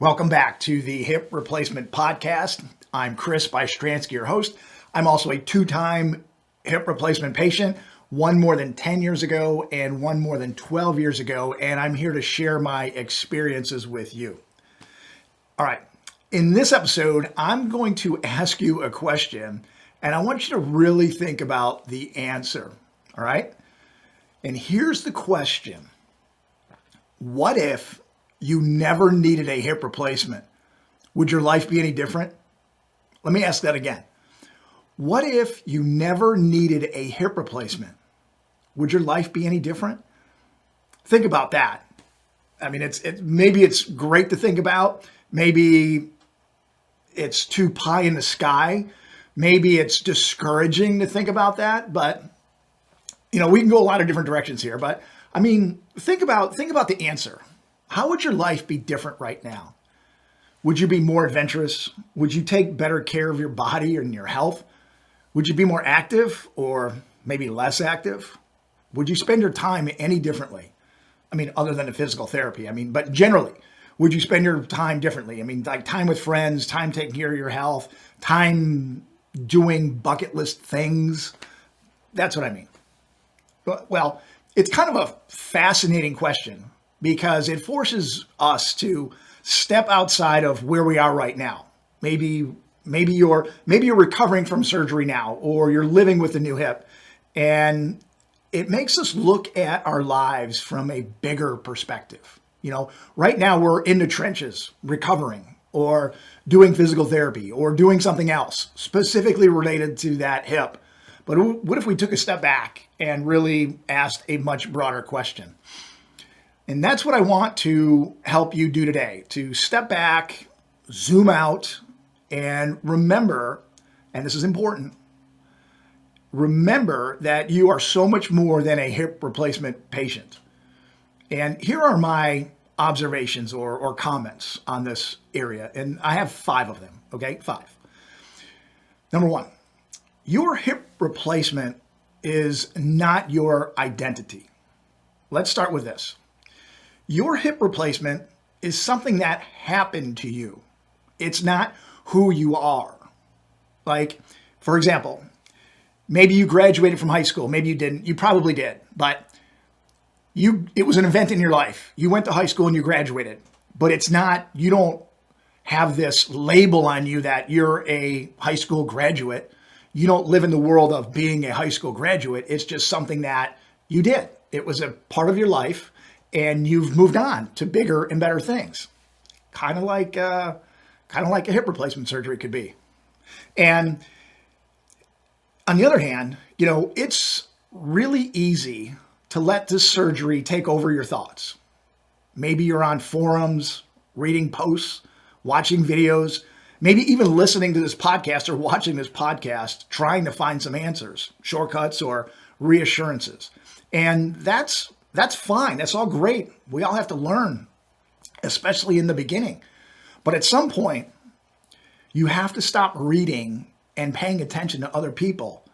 Welcome back to the Hip Replacement Podcast. I'm Chris Bystriansky, your host. I'm also a two-time hip replacement patient, one more than 10 years ago and one more than 12 years ago, and I'm here to share my experiences with you. All right, in this episode, I'm going to ask you a question, and I want you to really think about the answer, all right? And here's the question. What if you never needed a hip replacement? Would your life be any different? Let me ask that again. What if you never needed a hip replacement? Would your life be any different? Think about that. I mean, maybe it's great to think about. Maybe it's too pie in the sky. Maybe it's discouraging to think about that. But we can go a lot of different directions here. But I mean, think about the answer. How would your life be different right now? Would you be more adventurous? Would you take better care of your body and your health? Would you be more active or maybe less active? Would you spend your time any differently? I mean, other than the physical therapy. But generally, would you spend your time differently? Like time with friends, time taking care of your health, time doing bucket list things. That's what I mean. Well, it's kind of a fascinating question, because it forces us to step outside of where we are right now. Maybe you're recovering from surgery now, or you're living with a new hip, and it makes us look at our lives from a bigger perspective. Right now we're in the trenches, recovering, or doing physical therapy, or doing something else specifically related to that hip. But what if we took a step back and really asked a much broader question? And that's what I want to help you do today, to step back, zoom out, and remember, and this is important, remember that you are so much more than a hip replacement patient. And here are my observations or comments on this area. And I have 5 of them, okay? 5. Number 1, your hip replacement is not your identity. Let's start with this. Your hip replacement is something that happened to you. It's not who you are. Like, for example, maybe you graduated from high school. Maybe you didn't. You probably did. But it was an event in your life. You went to high school and you graduated. But it's not, you don't have this label on you that you're a high school graduate. You don't live in the world of being a high school graduate. It's just something that you did. It was a part of your life. And you've moved on to bigger and better things, kind of like a hip replacement surgery could be. And on the other hand, it's really easy to let this surgery take over your thoughts. Maybe you're on forums, reading posts, watching videos, maybe even listening to this podcast or watching this podcast, trying to find some answers, shortcuts, or reassurances. And that's fine. That's all great. We all have to learn, especially in the beginning. But at some point, you have to stop reading and paying attention to other people.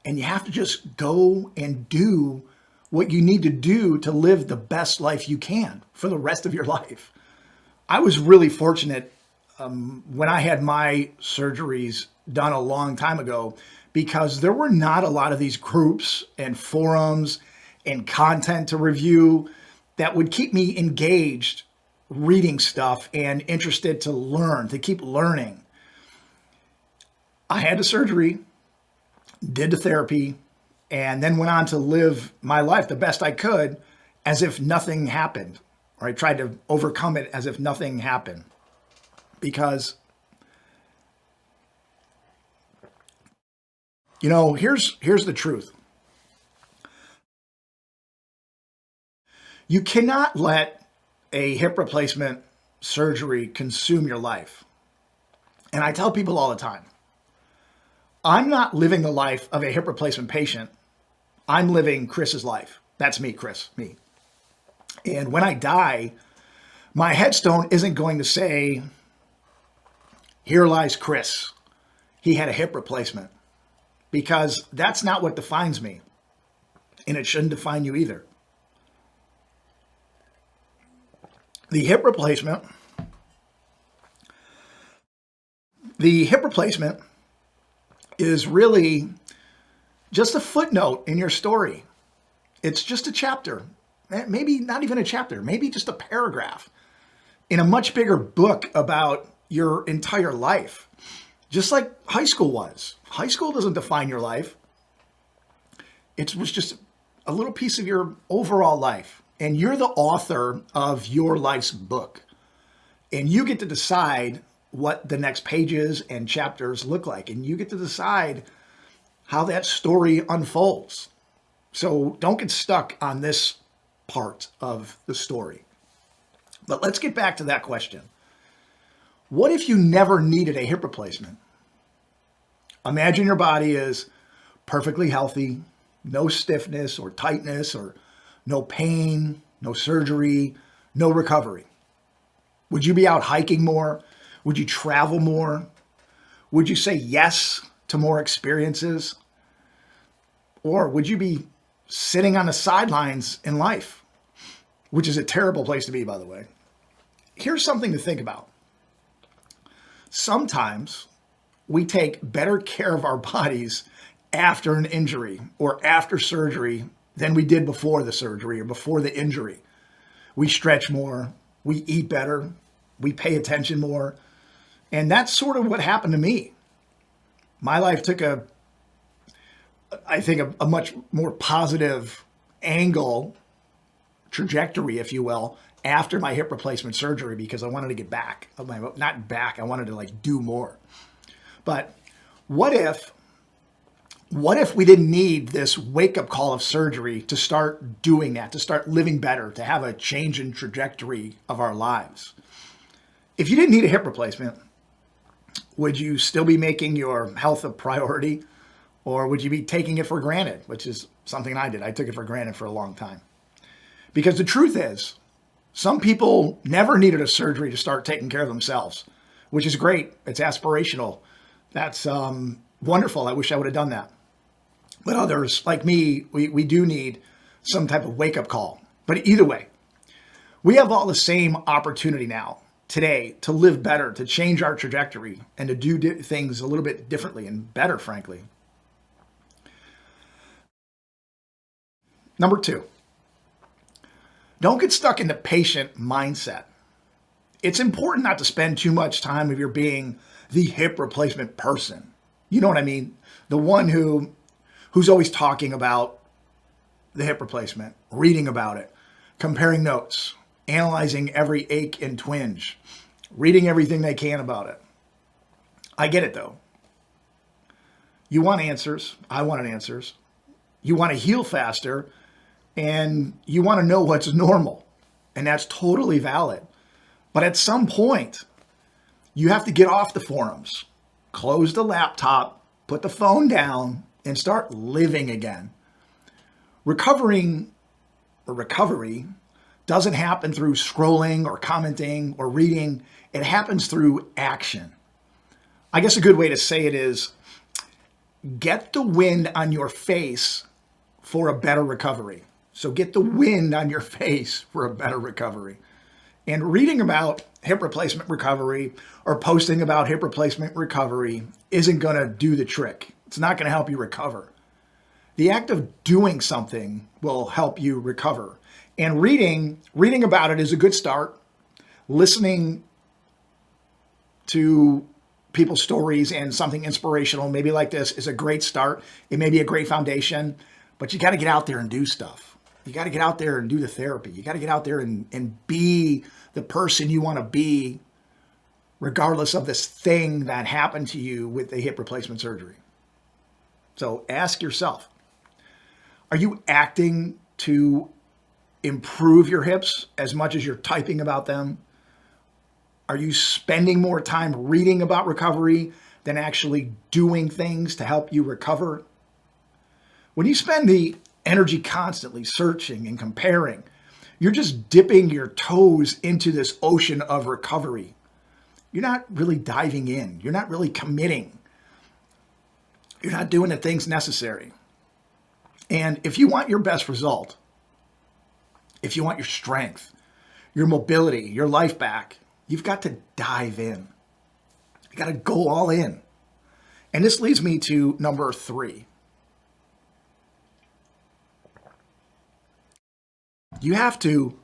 And you have to just go and do what you need to do to live the best life you can for the rest of your life. I was really fortunate when I had my surgeries done a long time ago, because there were not a lot of these groups and forums and content to review that would keep me engaged, reading stuff and interested to learn, to keep learning. I had the surgery, did the therapy, and then went on to live my life the best I could as if nothing happened, or I tried to overcome it as if nothing happened. Because, here's the truth. You cannot let a hip replacement surgery consume your life. And I tell people all the time, I'm not living the life of a hip replacement patient. I'm living Chris's life. That's me, Chris, me. And when I die, my headstone isn't going to say, "Here lies Chris. He had a hip replacement." Because that's not what defines me. And it shouldn't define you either. The hip replacement The hip replacement is really just a footnote in your story. It's just a chapter, maybe not even a chapter, maybe just a paragraph in a much bigger book about your entire life. Just like high school was. High school doesn't define your life. It was just a little piece of your overall life. And you're the author of your life's book. And you get to decide what the next pages and chapters look like. And you get to decide how that story unfolds. So don't get stuck on this part of the story. But let's get back to that question. What if you never needed a hip replacement? Imagine your body is perfectly healthy, no stiffness or tightness or no pain, no surgery, no recovery. Would you be out hiking more? Would you travel more? Would you say yes to more experiences? Or would you be sitting on the sidelines in life, which is a terrible place to be, by the way? Here's something to think about. Sometimes we take better care of our bodies after an injury or after surgery than we did before the surgery or before the injury. We stretch more, we eat better, we pay attention more. And that's sort of what happened to me. My life took a much more positive angle, trajectory, if you will, after my hip replacement surgery because I wanted to get back. Not back, I wanted to do more. But what if we didn't need this wake-up call of surgery to start doing that, to start living better, to have a change in trajectory of our lives? If you didn't need a hip replacement, would you still be making your health a priority? Or would you be taking it for granted, which is something I did. I took it for granted for a long time. Because the truth is, some people never needed a surgery to start taking care of themselves, which is great. It's aspirational. That's wonderful. I wish I would have done that. But others, like me, we do need some type of wake-up call. But either way, we have all the same opportunity now, today, to live better, to change our trajectory, and to do things a little bit differently and better, frankly. Number 2, don't get stuck in the patient mindset. It's important not to spend too much time of your being the hip replacement person. You know what I mean? The one who's always talking about the hip replacement, reading about it, comparing notes, analyzing every ache and twinge, reading everything they can about it. I get it though. You want answers. I wanted answers. You want to heal faster, and you want to know what's normal. And that's totally valid. But at some point, you have to get off the forums, close the laptop, put the phone down, and start living again. Recovery doesn't happen through scrolling or commenting or reading. It happens through action. I guess a good way to say it is, get the wind on your face for a better recovery. So get the wind on your face for a better recovery. And reading about hip replacement recovery or posting about hip replacement recovery isn't going to do the trick. It's not going to help you recover. The act of doing something will help you recover. And reading about it is a good start. Listening to people's stories and something inspirational, maybe like this, is a great start. It may be a great foundation, but you got to get out there and do stuff. You got to get out there and do the therapy. You got to get out there and be the person you want to be, regardless of this thing that happened to you with the hip replacement surgery. So ask yourself, are you acting to improve your hips as much as you're typing about them? Are you spending more time reading about recovery than actually doing things to help you recover? When you spend the energy constantly searching and comparing, you're just dipping your toes into this ocean of recovery. You're not really diving in. You're not really committing. You're not doing the things necessary. And if you want your best result, if you want your strength, your mobility, your life back, you've got to dive in. You got to go all in. And this leads me to number 3. You have to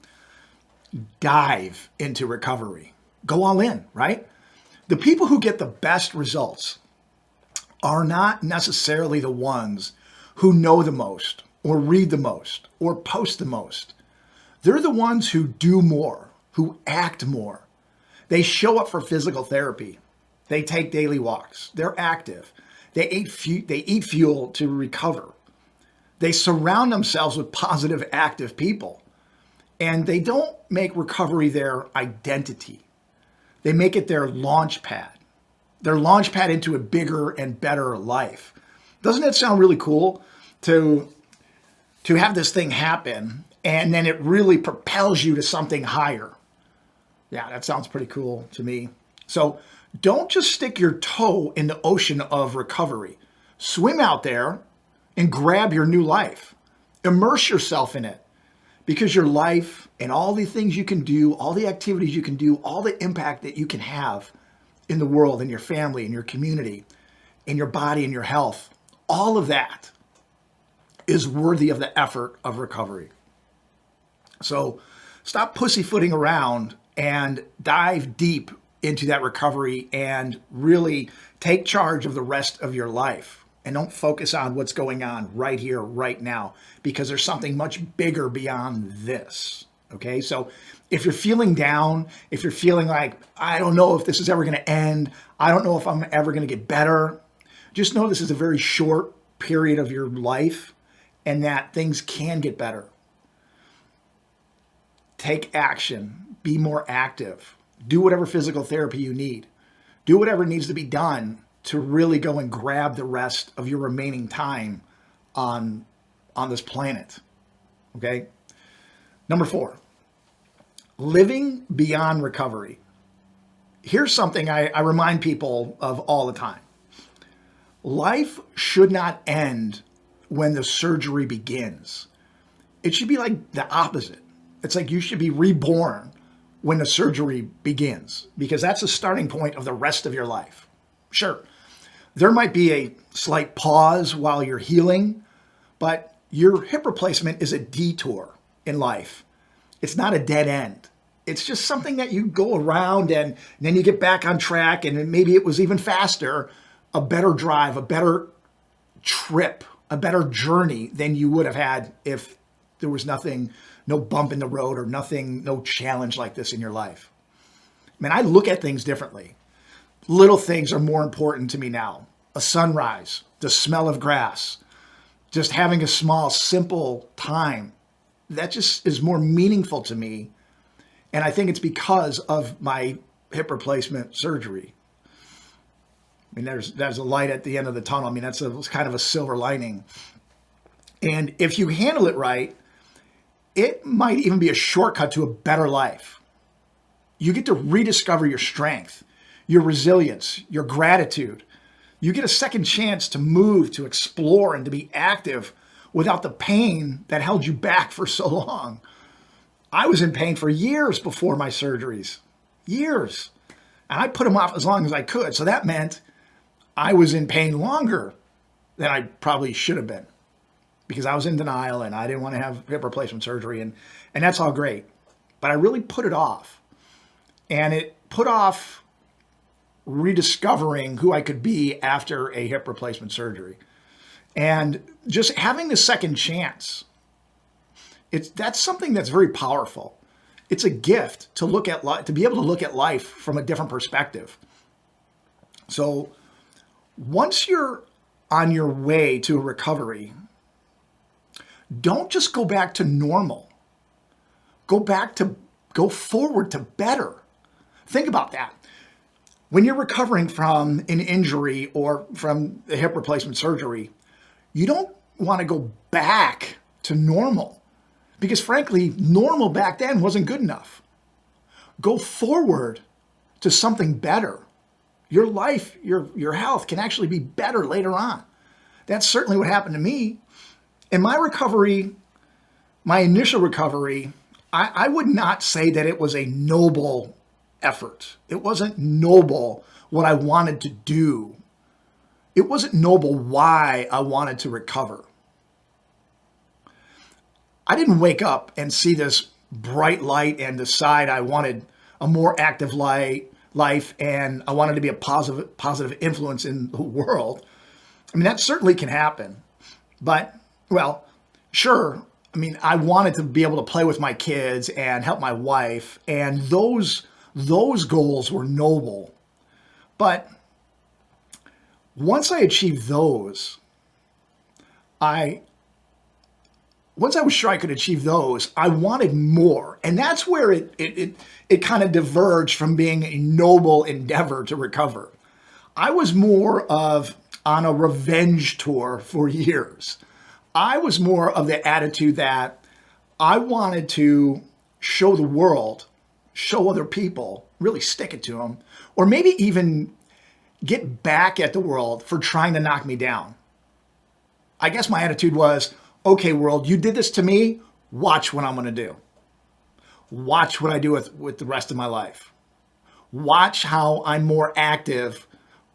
dive into recovery. Go all in, right? The people who get the best results are not necessarily the ones who know the most or read the most or post the most. They're the ones who do more, who act more. They show up for physical therapy. They take daily walks. They're active. They eat fuel to recover. They surround themselves with positive, active people. And they don't make recovery their identity. They make it their launch pad into a bigger and better life. Doesn't it sound really cool to have this thing happen and then it really propels you to something higher? Yeah, that sounds pretty cool to me. So don't just stick your toe in the ocean of recovery. Swim out there and grab your new life. Immerse yourself in it. Because your life and all the things you can do, all the activities you can do, all the impact that you can have in the world, in your family, in your community, in your body, in your health, all of that is worthy of the effort of recovery. So stop pussyfooting around and dive deep into that recovery and really take charge of the rest of your life. And don't focus on what's going on right here, right now, because there's something much bigger beyond this. Okay, so if you're feeling down, if you're feeling like, I don't know if this is ever going to end, I don't know if I'm ever going to get better, just know this is a very short period of your life and that things can get better. Take action, be more active, do whatever physical therapy you need, do whatever needs to be done to really go and grab the rest of your remaining time on this planet. Okay? Number 4, living beyond recovery. Here's something I remind people of all the time. Life should not end when the surgery begins. It should be like the opposite. It's like you should be reborn when the surgery begins, because that's the starting point of the rest of your life. Sure, there might be a slight pause while you're healing, but your hip replacement is a detour in life. It's not a dead end. It's just something that you go around and then you get back on track, and maybe it was even faster, a better drive, a better trip, a better journey than you would have had if there was nothing, no bump in the road or nothing, no challenge like this in your life. I mean, I look at things differently. Little things are more important to me now. A sunrise, the smell of grass, just having a small, simple time. That just is more meaningful to me. And I think it's because of my hip replacement surgery. I mean, there's a light at the end of the tunnel. I mean, that's kind of a silver lining. And if you handle it right, it might even be a shortcut to a better life. You get to rediscover your strength, your resilience, your gratitude. You get a second chance to move, to explore, and to be active without the pain that held you back for so long. I was in pain for years before my surgeries. Years. And I put them off as long as I could. So that meant I was in pain longer than I probably should have been, because I was in denial and I didn't want to have hip replacement surgery. And that's all great. But I really put it off. And it put off rediscovering who I could be after a hip replacement surgery. And just having the second chance, that's something that's very powerful. It's a gift to look at to be able to look at life from a different perspective. So once you're on your way to a recovery, don't just go back to normal. Go forward to better. Think about that. When you're recovering from an injury or from the hip replacement surgery, you don't want to go back to normal, because frankly, normal back then wasn't good enough. Go forward to something better. Your life, your health can actually be better later on. That's certainly what happened to me. In my recovery, my initial recovery, I would not say that it was a noble effort. It wasn't noble what I wanted to do. It wasn't noble why I wanted to recover. I didn't wake up and see this bright light and decide I wanted a more active life and I wanted to be a positive influence in the world. I mean, that certainly can happen. But, well, sure. I mean, I wanted to be able to play with my kids and help my wife, and those goals were noble. But once I achieved those, once I was sure I could achieve those, I wanted more. And that's where it kind of diverged from being a noble endeavor to recover. I was more of on a revenge tour for years. I was more of the attitude that I wanted to show the world, show other people, really stick it to them, or maybe even get back at the world for trying to knock me down. I guess my attitude was, okay, world, you did this to me. Watch what I'm going to do. Watch what I do with the rest of my life. Watch how I'm more active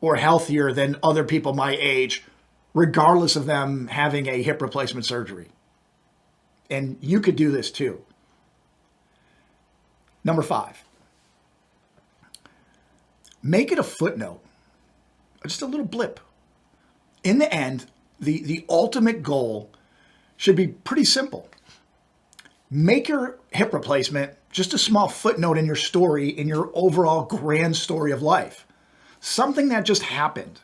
or healthier than other people my age, regardless of them having a hip replacement surgery. And you could do this too. Number 5, make it a footnote, just a little blip. In the end, the ultimate goal should be pretty simple. Make your hip replacement just a small footnote in your story, in your overall grand story of life. Something that just happened,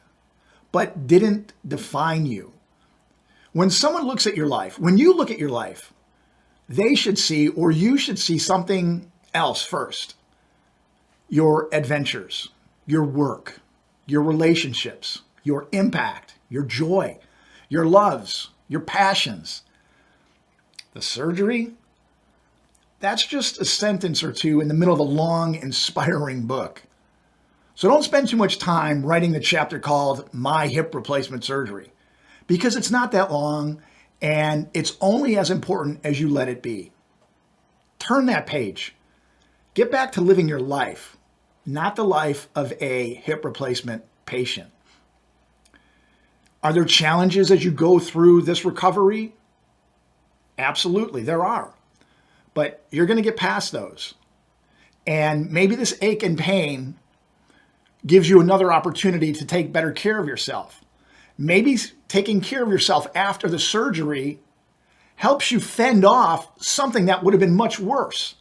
but didn't define you. When someone looks at your life, when you look at your life, they should see, or you should see, something else first. Your adventures, your work, your relationships, your impact, your joy, your loves, your passions. The surgery, that's just a sentence or two in the middle of a long, inspiring book. So don't spend too much time writing the chapter called My Hip Replacement Surgery, because it's not that long and it's only as important as you let it be. Turn that page. Get back to living your life, not the life of a hip replacement patient. Are there challenges as you go through this recovery? Absolutely, there are. But you're going to get past those. And maybe this ache and pain gives you another opportunity to take better care of yourself. Maybe taking care of yourself after the surgery helps you fend off something that would have been much worse.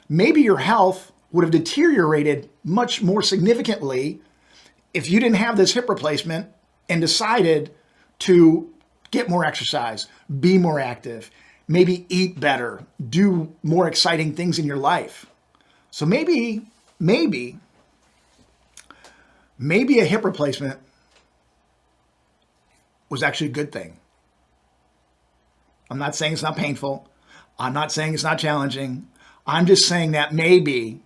Maybe your health would have deteriorated much more significantly if you didn't have this hip replacement and decided to get more exercise, be more active, maybe eat better, do more exciting things in your life. So maybe a hip replacement was actually a good thing. I'm not saying it's not painful. I'm not saying it's not challenging. I'm just saying that maybe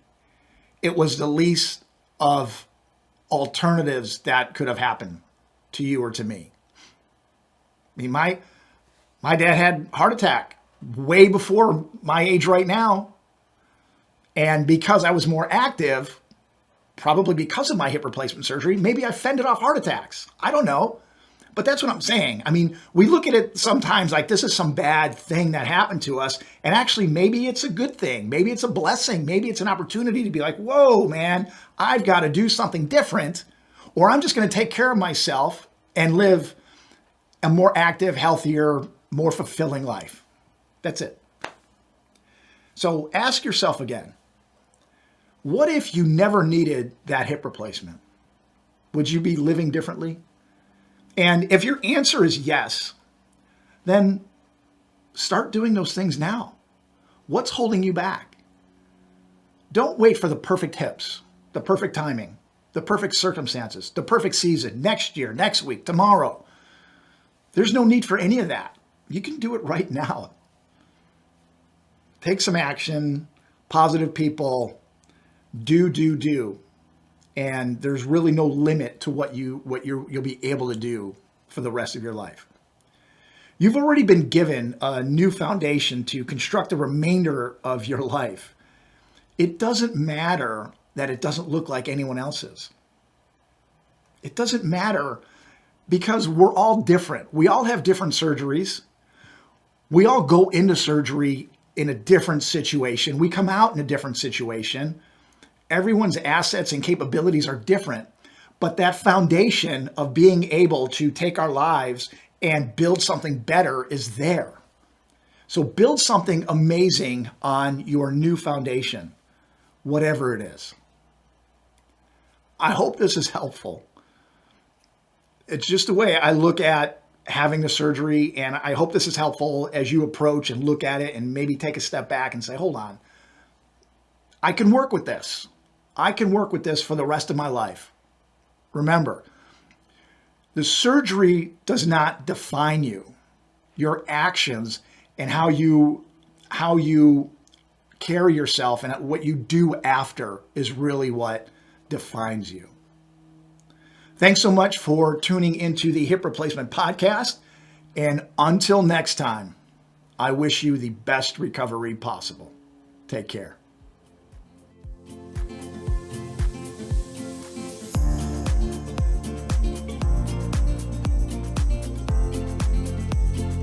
it was the least of alternatives that could have happened to you or to me. I mean, my dad had a heart attack way before my age right now. And because I was more active, probably because of my hip replacement surgery, maybe I fended off heart attacks. I don't know. But that's what I'm saying. I mean, we look at it sometimes like this is some bad thing that happened to us. And actually, maybe it's a good thing. Maybe it's a blessing. Maybe it's an opportunity to be like, whoa, man, I've got to do something different. Or I'm just going to take care of myself and live a more active, healthier, more fulfilling life. That's it. So ask yourself again, what if you never needed that hip replacement? Would you be living differently? And if your answer is yes, then start doing those things now. What's holding you back? Don't wait for the perfect hips, the perfect timing, the perfect circumstances, the perfect season, next year, next week, tomorrow. There's no need for any of that. You can do it right now. Take some action, positive people, do. And there's really no limit to what you'll be able to do for the rest of your life. You've already been given a new foundation to construct the remainder of your life. It doesn't matter that it doesn't look like anyone else's. It doesn't matter because we're all different. We all have different surgeries. We all go into surgery in a different situation. We come out in a different situation. Everyone's assets and capabilities are different, but that foundation of being able to take our lives and build something better is there. So build something amazing on your new foundation, whatever it is. I hope this is helpful. It's just the way I look at having the surgery, and I hope this is helpful as you approach and look at it and maybe take a step back and say, hold on, I can work with this. I can work with this for the rest of my life. Remember, the surgery does not define you. Your actions and how you carry yourself and what you do after is really what defines you. Thanks so much for tuning into the Hip Replacement Podcast. And until next time, I wish you the best recovery possible. Take care.